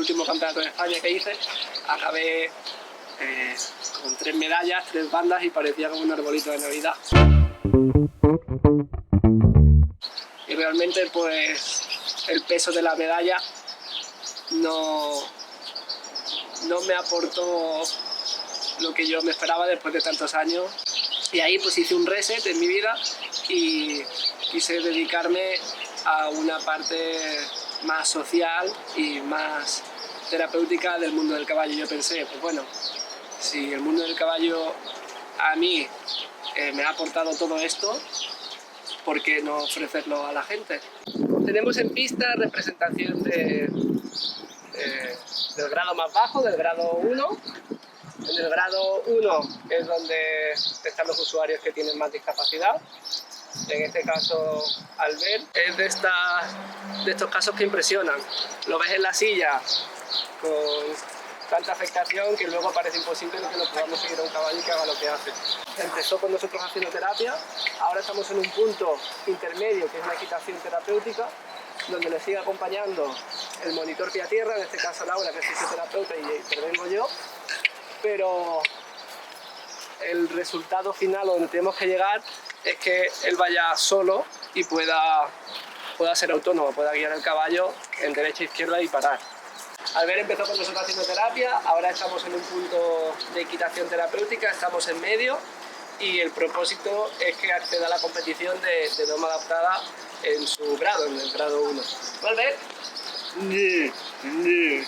último campeonato de España que hice, acabé con 3 medallas, 3 bandas y parecía como un arbolito de Navidad. Y realmente pues el peso de la medalla no me aportó lo que yo me esperaba después de tantos años. Y ahí pues hice un reset en mi vida y quise dedicarme a una parte más social y más terapéutica del mundo del caballo. Yo pensé, pues bueno, si el mundo del caballo a mí me ha aportado todo esto, ¿por qué no ofrecerlo a la gente? Tenemos en pista representación del grado más bajo, del grado 1. En el grado 1 es donde están los usuarios que tienen más discapacidad. En este caso, Albert es de estos casos que impresionan. Lo ves en la silla con tanta afectación que luego parece imposible que lo podamos seguir a un caballo y que haga lo que hace. Empezó con nosotros haciendo terapia, ahora estamos en un punto intermedio que es una equitación terapéutica, donde le sigue acompañando el monitor pie a tierra, en este caso Laura, que es fisioterapeuta, y intervengo yo, pero el resultado final donde tenemos que llegar es que él vaya solo y pueda ser autónomo, pueda guiar el caballo en derecha, izquierda y parar. Albert empezó con nosotros haciendo terapia, ahora estamos en un punto de equitación terapéutica, estamos en medio y el propósito es que acceda a la competición de doma adaptada en su grado, en el grado 1. ¿Albert?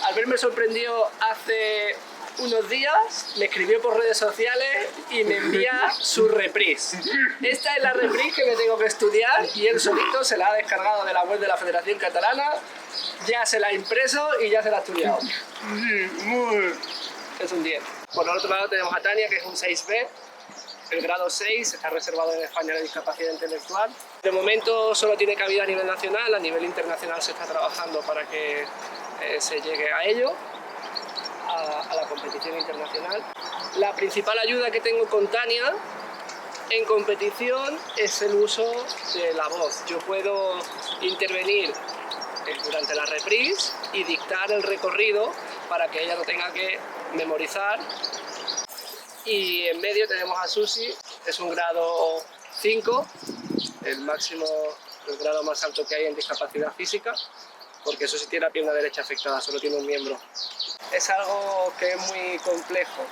Albert me sorprendió hace unos días, me escribió por redes sociales y me envía su reprise. Esta es la reprise que me tengo que estudiar y él solito se la ha descargado de la web de la Federación Catalana, ya se la ha impreso y ya se la ha estudiado. Es un 10. Por el otro lado tenemos a Tania, que es un 6B. El grado 6 está reservado en España a la discapacidad intelectual. De momento solo tiene cabida a nivel nacional, a nivel internacional se está trabajando para que se llegue a ello. A la competición internacional. La principal ayuda que tengo con Tania en competición es el uso de la voz. Yo puedo intervenir durante la reprise y dictar el recorrido para que ella no tenga que memorizar. Y en medio tenemos a Susi, es un grado 5, el grado más alto que hay en discapacidad física, porque Susi tiene la pierna derecha afectada, solo tiene un miembro. Es algo que es muy complejo,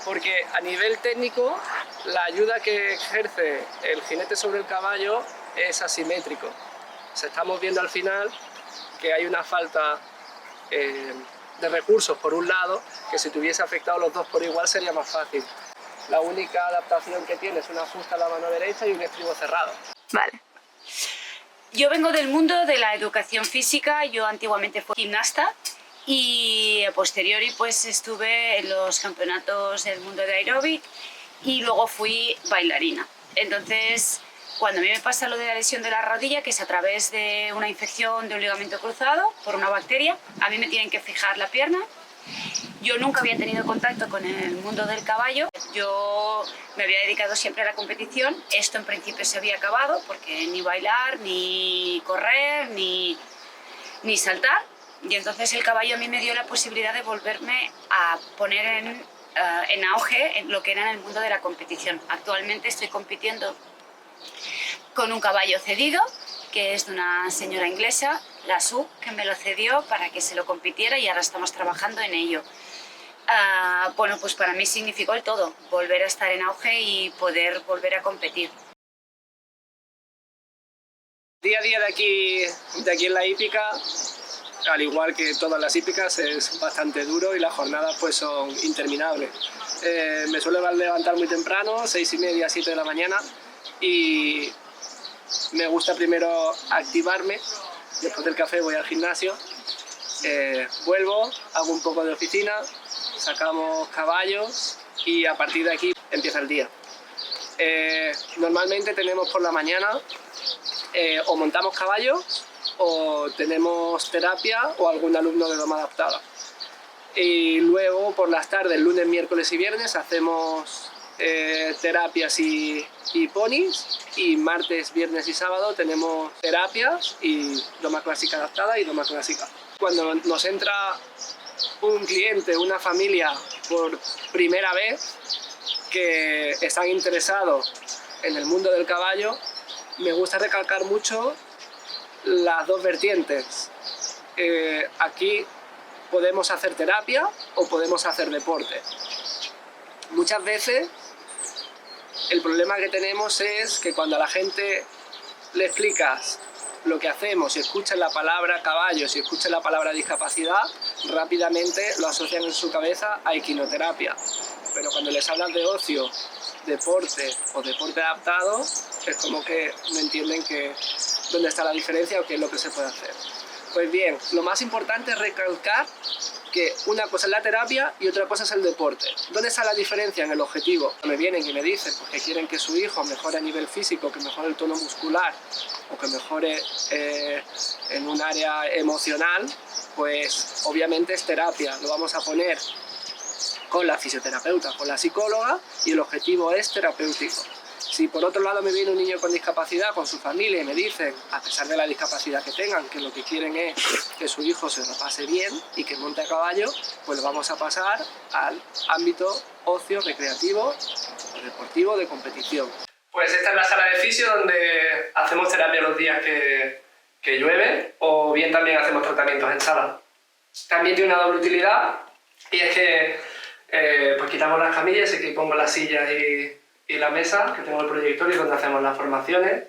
porque a nivel técnico la ayuda que ejerce el jinete sobre el caballo es asimétrico. O sea, estamos viendo al final que hay una falta de recursos por un lado, que si tuviese afectado los dos por igual sería más fácil. La única adaptación que tiene es un ajuste a la mano derecha y un estribo cerrado. Vale. Yo vengo del mundo de la educación física, yo antiguamente fui gimnasta y a posteriori pues estuve en los campeonatos del mundo de aeróbic y luego fui bailarina. Entonces, cuando a mí me pasa lo de la lesión de la rodilla, que es a través de una infección de un ligamento cruzado por una bacteria, a mí me tienen que fijar la pierna. Yo nunca había tenido contacto con el mundo del caballo, yo me había dedicado siempre a la competición, esto en principio se había acabado porque ni bailar, ni correr, ni saltar, y entonces el caballo a mí me dio la posibilidad de volverme a poner en auge en lo que era en el mundo de la competición. Actualmente estoy compitiendo con un caballo cedido, que es de una señora inglesa, la Sue, que me lo cedió para que se lo compitiera y ahora estamos trabajando en ello. Bueno, pues para mí significó el todo, volver a estar en auge y poder volver a competir. Día a día de aquí en la hípica, al igual que todas las hípicas, es bastante duro y las jornadas pues son interminables. Me suelo levantar muy temprano, 6:30, 7 de la mañana, y me gusta primero activarme. Después del café voy al gimnasio, vuelvo, hago un poco de oficina, sacamos caballos y a partir de aquí empieza el día. Normalmente tenemos por la mañana o montamos caballos o tenemos terapia o algún alumno de doma adaptada. Y luego por las tardes, lunes, miércoles y viernes hacemos terapias y ponis, y martes, viernes y sábado tenemos terapias y doma clásica adaptada y doma clásica. Cuando nos entra un cliente, una familia por primera vez que están interesados en el mundo del caballo, me gusta recalcar mucho las dos vertientes. Aquí podemos hacer terapia o podemos hacer deporte. Muchas veces el problema que tenemos es que cuando a la gente le explicas lo que hacemos y escuchan la palabra caballos y escuchan la palabra discapacidad, rápidamente lo asocian en su cabeza a equinoterapia. Pero cuando les hablas de ocio, deporte o deporte adaptado, es como que no entienden dónde está la diferencia o qué es lo que se puede hacer. Pues bien, lo más importante es recalcar que una cosa es la terapia y otra cosa es el deporte. ¿Dónde está la diferencia en el objetivo? Me vienen y me dicen pues, que quieren que su hijo mejore a nivel físico, que mejore el tono muscular o que mejore en un área emocional, pues obviamente es terapia. Lo vamos a poner con la fisioterapeuta, con la psicóloga y el objetivo es terapéutico. Si por otro lado me viene un niño con discapacidad, con su familia y me dicen, a pesar de la discapacidad que tengan, que lo que quieren es que su hijo se lo pase bien y que monte a caballo, pues lo vamos a pasar al ámbito ocio, recreativo, deportivo, de competición. Pues esta es la sala de fisio donde hacemos terapia los días que llueve o bien también hacemos tratamientos en sala. También tiene una doble utilidad y es que pues quitamos las camillas y aquí pongo las sillas y la mesa, que tengo el proyector y donde hacemos las formaciones,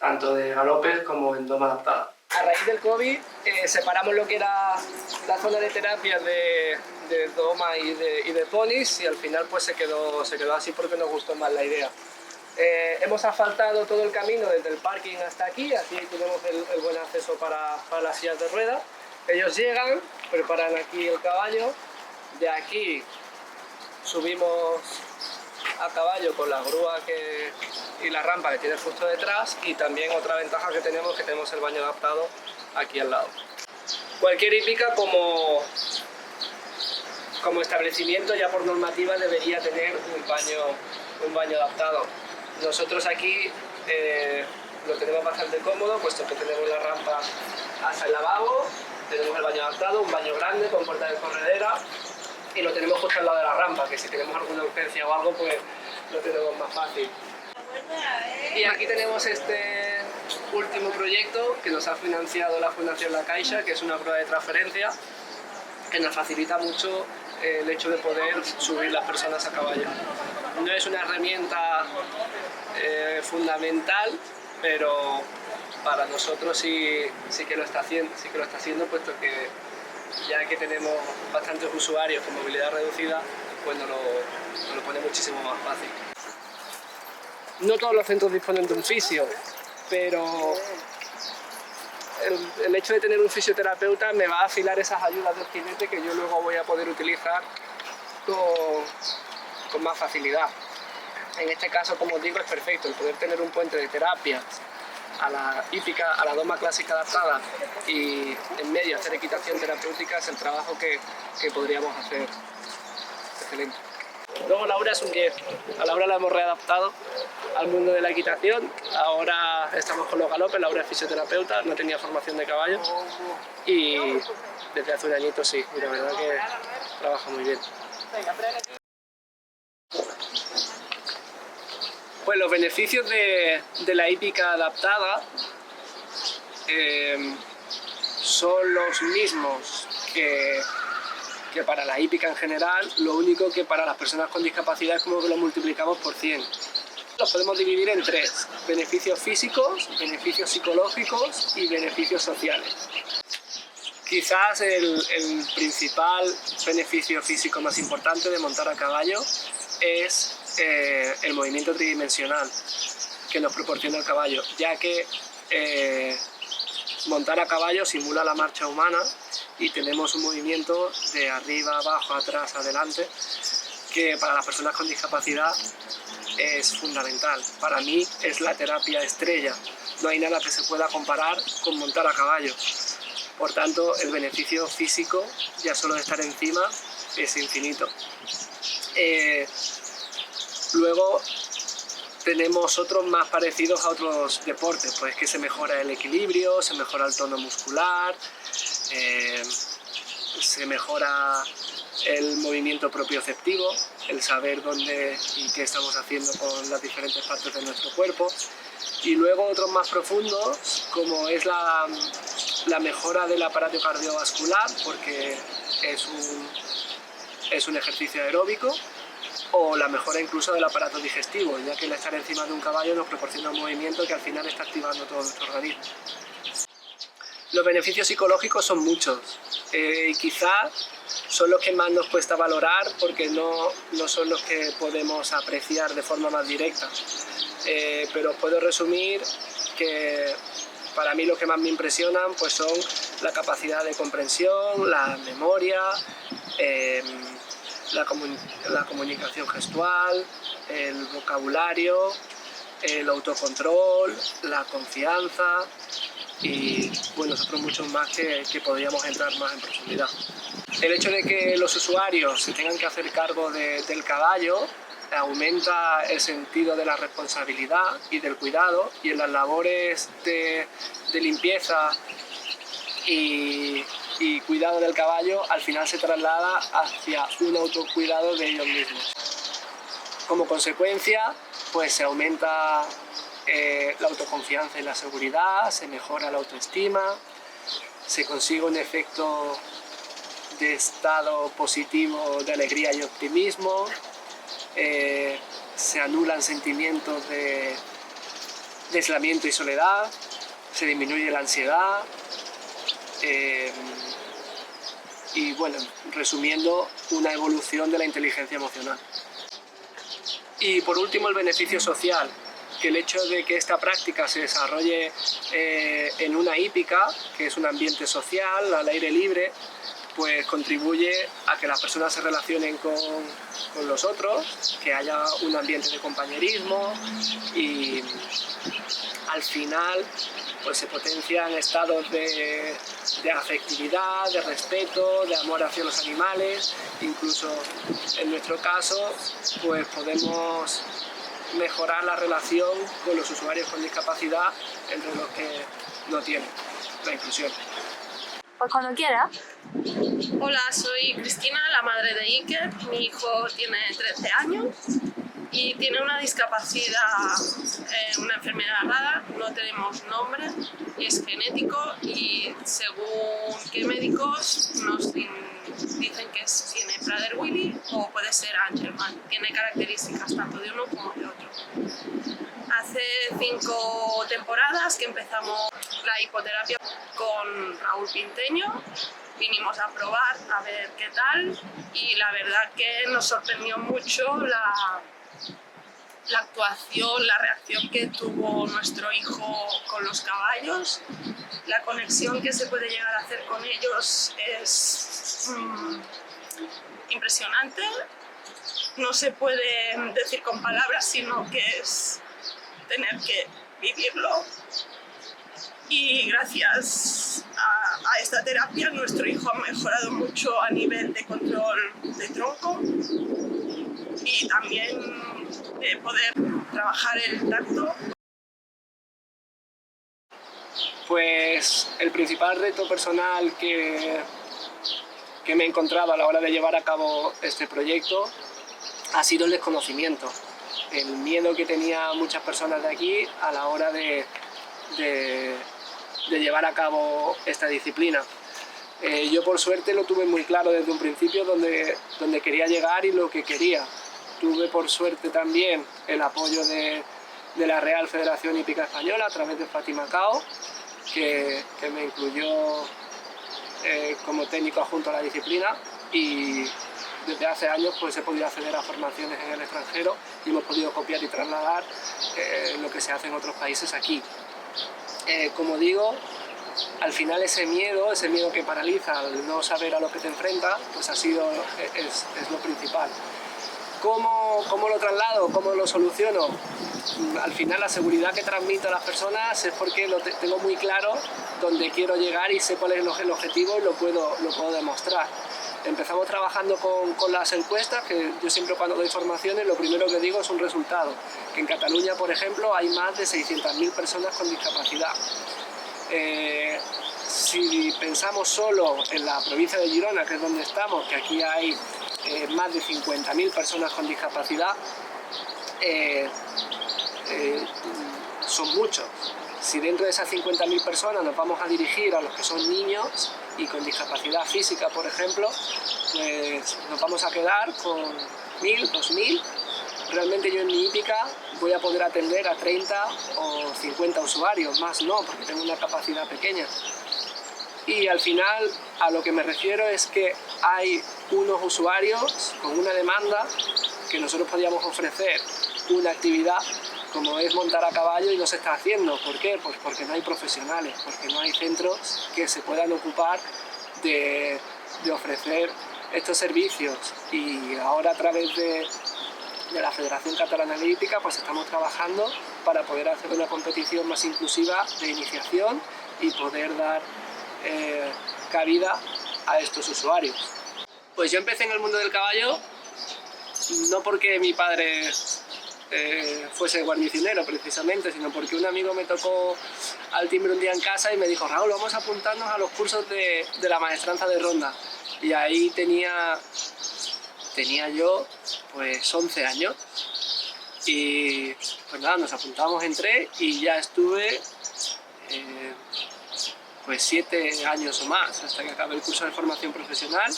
tanto de galopes como en doma adaptada. A raíz del COVID separamos lo que era la zona de terapia de doma y de ponis y al final pues se quedó así porque nos gustó más la idea. Hemos asfaltado todo el camino desde el parking hasta aquí, así tenemos el buen acceso para las sillas de ruedas. Ellos llegan, preparan aquí el caballo, de aquí subimos a caballo con la grúa y la rampa que tiene justo detrás y también otra ventaja que tenemos el baño adaptado aquí al lado. Cualquier hípica como establecimiento ya por normativa debería tener un baño adaptado. Nosotros aquí lo tenemos bastante cómodo puesto que tenemos la rampa hasta el lavabo, tenemos el baño adaptado, un baño grande con puerta de corredera y lo tenemos justo al lado de la rampa, que si tenemos alguna urgencia o algo, pues lo tenemos más fácil. Y aquí tenemos este último proyecto que nos ha financiado la Fundación La Caixa, que es una prueba de transferencia que nos facilita mucho el hecho de poder subir las personas a caballo. No es una herramienta fundamental, pero para nosotros sí que lo está haciendo, puesto que ya que tenemos bastantes usuarios con movilidad reducida, pues nos lo pone muchísimo más fácil. No todos los centros disponen de un fisio, pero el hecho de tener un fisioterapeuta me va a afilar esas ayudas del jinete que yo luego voy a poder utilizar con más facilidad. En este caso, como os digo, es perfecto el poder tener un puente de terapia a la hípica, a la doma clásica adaptada y en medio hacer equitación terapéutica es el trabajo que podríamos hacer. Excelente. Luego Laura es un 10. A Laura la hemos readaptado al mundo de la equitación. Ahora estamos con los galopes. Laura es fisioterapeuta, no tenía formación de caballo y desde hace un añito sí. Y la verdad que trabaja muy bien. Pues los beneficios de la hípica adaptada son los mismos que para la hípica en general, lo único que para las personas con discapacidad es como que lo multiplicamos por 100. Los podemos dividir en 3, beneficios físicos, beneficios psicológicos y beneficios sociales. Quizás el principal beneficio físico más importante de montar a caballo es el movimiento tridimensional que nos proporciona el caballo, ya que montar a caballo simula la marcha humana y tenemos un movimiento de arriba, abajo, atrás, adelante, que para las personas con discapacidad es fundamental. Para mí es la terapia estrella. No hay nada que se pueda comparar con montar a caballo. Por tanto, el beneficio físico, ya solo de estar encima, es infinito. Luego tenemos otros más parecidos a otros deportes, pues que se mejora el equilibrio, se mejora el tono muscular, Se mejora el movimiento propioceptivo, el saber dónde y qué estamos haciendo con las diferentes partes de nuestro cuerpo. Y luego otros más profundos, como es la mejora del aparato cardiovascular, porque es un ejercicio aeróbico, o la mejora incluso del aparato digestivo, ya que el estar encima de un caballo nos proporciona un movimiento que al final está activando todo nuestro organismo. Los beneficios psicológicos son muchos, y quizás son los que más nos cuesta valorar porque no son los que podemos apreciar de forma más directa. Pero os puedo resumir que para mí lo que más me impresionan pues son la capacidad de comprensión, la memoria, la comunicación gestual, el vocabulario, el autocontrol, la confianza y bueno, otros muchos más que podríamos entrar más en profundidad. El hecho de que los usuarios se tengan que hacer cargo del caballo aumenta el sentido de la responsabilidad y del cuidado, y en las labores de limpieza y cuidado del caballo al final se traslada hacia un autocuidado de ellos mismos. Como consecuencia, pues se aumenta la autoconfianza y la seguridad, se mejora la autoestima, se consigue un efecto de estado positivo de alegría y optimismo, se anulan sentimientos de aislamiento y soledad, se disminuye la ansiedad y bueno, resumiendo, una evolución de la inteligencia emocional. Y por último, el beneficio social, que el hecho de que esta práctica se desarrolle en una hípica, que es un ambiente social, al aire libre, pues contribuye a que las personas se relacionen con los otros, que haya un ambiente de compañerismo y al final pues se potencian estados de afectividad, de respeto, de amor hacia los animales. Incluso en nuestro caso pues podemos mejorar la relación con los usuarios con discapacidad entre los que no tienen la inclusión. Pues cuando quiera. Hola, soy Cristina, la madre de Iker. Mi hijo tiene 13 años y tiene una discapacidad, una enfermedad rara, no tenemos nombre, es genético y según qué médicos nos dicen que tiene Prader-Willi o puede ser Angelman. Tiene características tanto de uno como de otro. Hace 5 temporadas que empezamos la hipoterapia con Raúl Pinteño. Vinimos a probar, a ver qué tal, y la verdad que nos sorprendió mucho la actuación, la reacción que tuvo nuestro hijo con los caballos. La conexión que se puede llegar a hacer con ellos es impresionante. No se puede decir con palabras, sino que es tener que vivirlo. Y gracias a esta terapia nuestro hijo ha mejorado mucho a nivel de control de tronco y también de poder trabajar el tacto. Pues el principal reto personal que me he encontrado a la hora de llevar a cabo este proyecto ha sido el desconocimiento, el miedo que tenían muchas personas de aquí a la hora de llevar a cabo esta disciplina. Yo por suerte lo tuve muy claro desde un principio donde quería llegar y lo que quería. Tuve por suerte también el apoyo de la Real Federación Hípica Española a través de Fátima Cao, que me incluyó como técnico adjunto a la disciplina, y desde hace años pues he podido acceder a formaciones en el extranjero y hemos podido copiar y trasladar lo que se hace en otros países aquí. Como digo, al final ese miedo que paraliza al no saber a lo que te enfrentas, pues es lo principal. ¿Cómo lo traslado? ¿Cómo lo soluciono? Al final la seguridad que transmito a las personas es porque tengo muy claro dónde quiero llegar y sé cuál es el objetivo y lo puedo demostrar. Empezamos trabajando con las encuestas, que yo siempre cuando doy formaciones lo primero que digo es un resultado. Que en Cataluña, por ejemplo, hay más de 600.000 personas con discapacidad. si pensamos solo en la provincia de Girona, que es donde estamos, que aquí hay más de 50.000 personas con discapacidad, son muchos. Si dentro de esas 50.000 personas nos vamos a dirigir a los que son niños y con discapacidad física, por ejemplo, pues nos vamos a quedar con 1.000, 2.000. Realmente yo en mi hípica voy a poder atender a 30 o 50 usuarios, más no, porque tengo una capacidad pequeña. Y al final a lo que me refiero es que hay unos usuarios con una demanda que nosotros podíamos ofrecer una actividad como es montar a caballo y no se está haciendo. ¿Por qué? Pues porque no hay profesionales, porque no hay centros que se puedan ocupar de ofrecer estos servicios. Y ahora a través de la Federación Catalana de Hípica pues estamos trabajando para poder hacer una competición más inclusiva de iniciación y poder dar cabida a estos usuarios. Pues yo empecé en el mundo del caballo no porque mi padre fuese guarnicionero precisamente, sino porque un amigo me tocó al timbre un día en casa y me dijo: Raúl, vamos a apuntarnos a los cursos de la maestranza de ronda. Y ahí tenía yo pues 11 años y pues nada, nos apuntamos, entré y ya estuve pues 7 años o más hasta que acabé el curso de formación profesional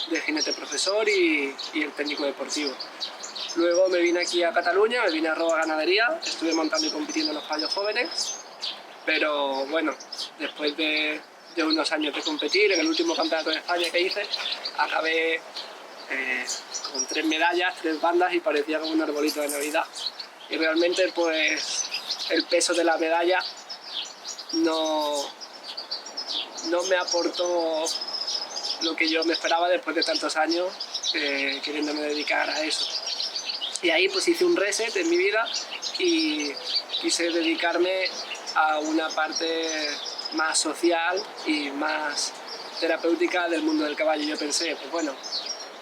de jinete profesor y el técnico deportivo. Luego me vine aquí a Cataluña, me vine a Roba Ganadería, estuve montando y compitiendo en los caballos jóvenes, pero bueno, después de unos años de competir, en el último campeonato de España que hice, acabé con 3 medallas, 3 bandas y parecía como un arbolito de Navidad. Y realmente pues el peso de la medalla no me aportó lo que yo me esperaba después de tantos años queriéndome dedicar a eso. Y ahí pues hice un reset en mi vida y quise dedicarme a una parte más social y más terapéutica del mundo del caballo. Yo pensé, pues bueno,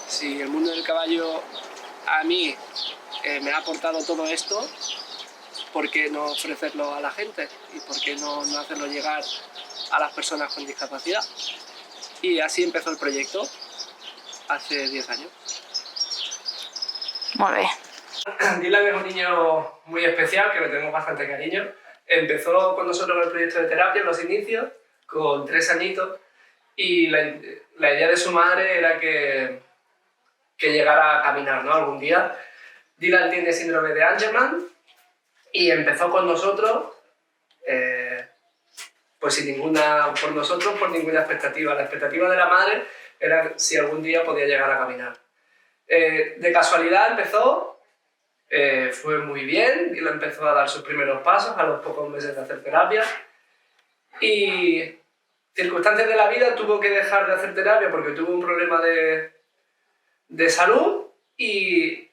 si el mundo del caballo a mí me ha aportado todo esto, ¿por qué no ofrecerlo a la gente? ¿Y por qué no hacerlo llegar a las personas con discapacidad? Y así empezó el proyecto, hace 10 años. Muy bien. Dylan es un niño muy especial, que le tenemos bastante cariño. Empezó con nosotros el proyecto de terapia en los inicios, con 3 añitos, y la idea de su madre era que llegara a caminar, ¿no? Algún día. Dylan tiene síndrome de Angelman y empezó con nosotros pues sin ninguna, por nosotros, por ninguna expectativa. La expectativa de la madre era si algún día podía llegar a caminar. De casualidad empezó, fue muy bien, y lo empezó a dar sus primeros pasos a los pocos meses de hacer terapia. Y circunstancias de la vida tuvo que dejar de hacer terapia porque tuvo un problema de salud y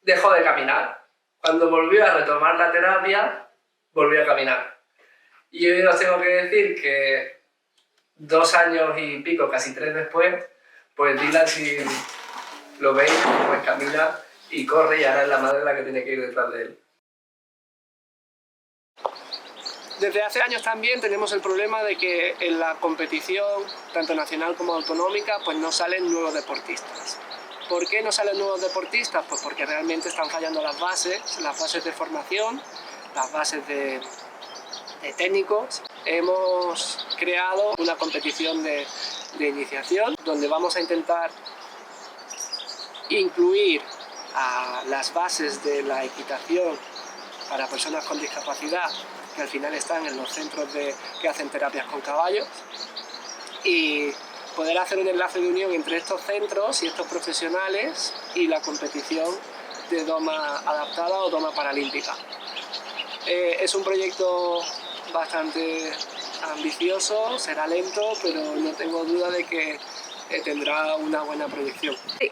dejó de caminar. Cuando volvió a retomar la terapia, volvió a caminar. Y hoy os tengo que decir que 2 años y pico, casi 3 después, pues Dylan, si lo veis, pues camina y corre, y ahora es la madre la que tiene que ir detrás de él. Desde hace años también tenemos el problema de que en la competición, tanto nacional como autonómica, pues no salen nuevos deportistas. ¿Por qué no salen nuevos deportistas? Pues porque realmente están fallando las bases de formación, las bases de técnicos. Hemos creado una competición de iniciación donde vamos a intentar incluir a las bases de la equitación para personas con discapacidad, que al final están en los centros que hacen terapias con caballos, y poder hacer un enlace de unión entre estos centros y estos profesionales y la competición de doma adaptada o doma paralímpica. Es un proyecto bastante ambicioso, será lento, pero no tengo duda de que tendrá una buena proyección. Sí.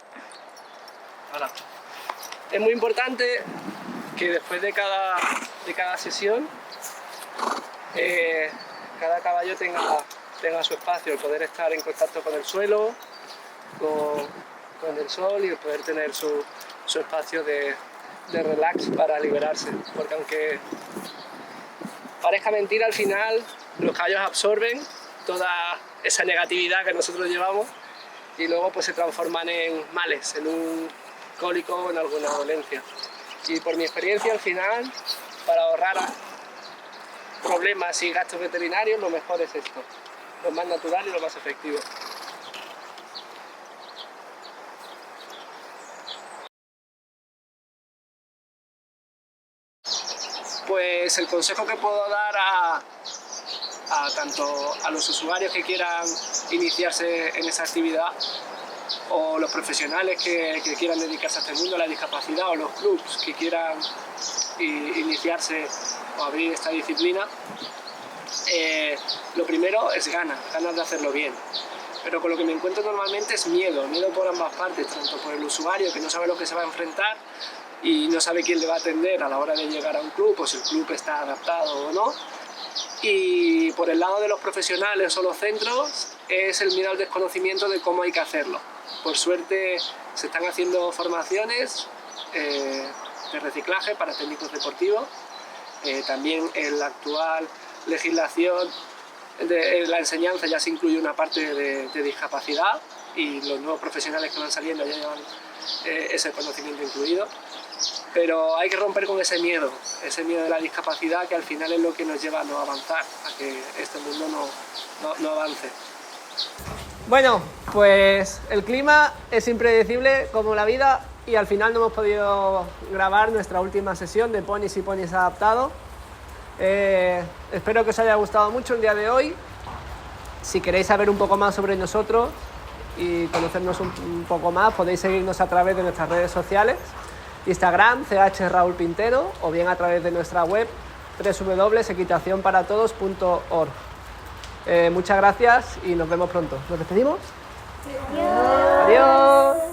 Ahora, es muy importante que después de cada sesión cada caballo tenga su espacio, el poder estar en contacto con el suelo, con el sol, y el poder tener su espacio de relax para liberarse, porque aunque parezca mentira, al final los caballos absorben toda esa negatividad que nosotros llevamos y luego pues se transforman en males, en un cólico o en alguna dolencia. Y por mi experiencia al final, para ahorrar problemas y gastos veterinarios, lo mejor es esto, lo más natural y lo más efectivo. Pues el consejo que puedo dar a tanto a los usuarios que quieran iniciarse en esa actividad o los profesionales que quieran dedicarse a este mundo, a la discapacidad, o los clubs que quieran iniciarse o abrir esta disciplina, lo primero es ganas de hacerlo bien. Pero con lo que me encuentro normalmente es miedo por ambas partes, tanto por el usuario que no sabe lo que se va a enfrentar y no sabe quién le va a atender a la hora de llegar a un club, o si el club está adaptado o no. Y por el lado de los profesionales o los centros es el miedo al desconocimiento de cómo hay que hacerlo. Por suerte se están haciendo formaciones de reciclaje para técnicos deportivos. También en la actual legislación de la enseñanza ya se incluye una parte de discapacidad y los nuevos profesionales que van saliendo ya llevan ese conocimiento incluido. Pero hay que romper con ese miedo de la discapacidad, que al final es lo que nos lleva a no avanzar, a que este mundo no avance. Bueno, pues el clima es impredecible como la vida y al final no hemos podido grabar nuestra última sesión de Ponis y Ponis Adaptado. Espero que os haya gustado mucho el día de hoy. Si queréis saber un poco más sobre nosotros y conocernos un poco más, podéis seguirnos a través de nuestras redes sociales, Instagram, ch_raulpintero, o bien a través de nuestra web www.equitacionparatodos.org. Muchas gracias y nos vemos pronto. ¿Nos despedimos? Adiós.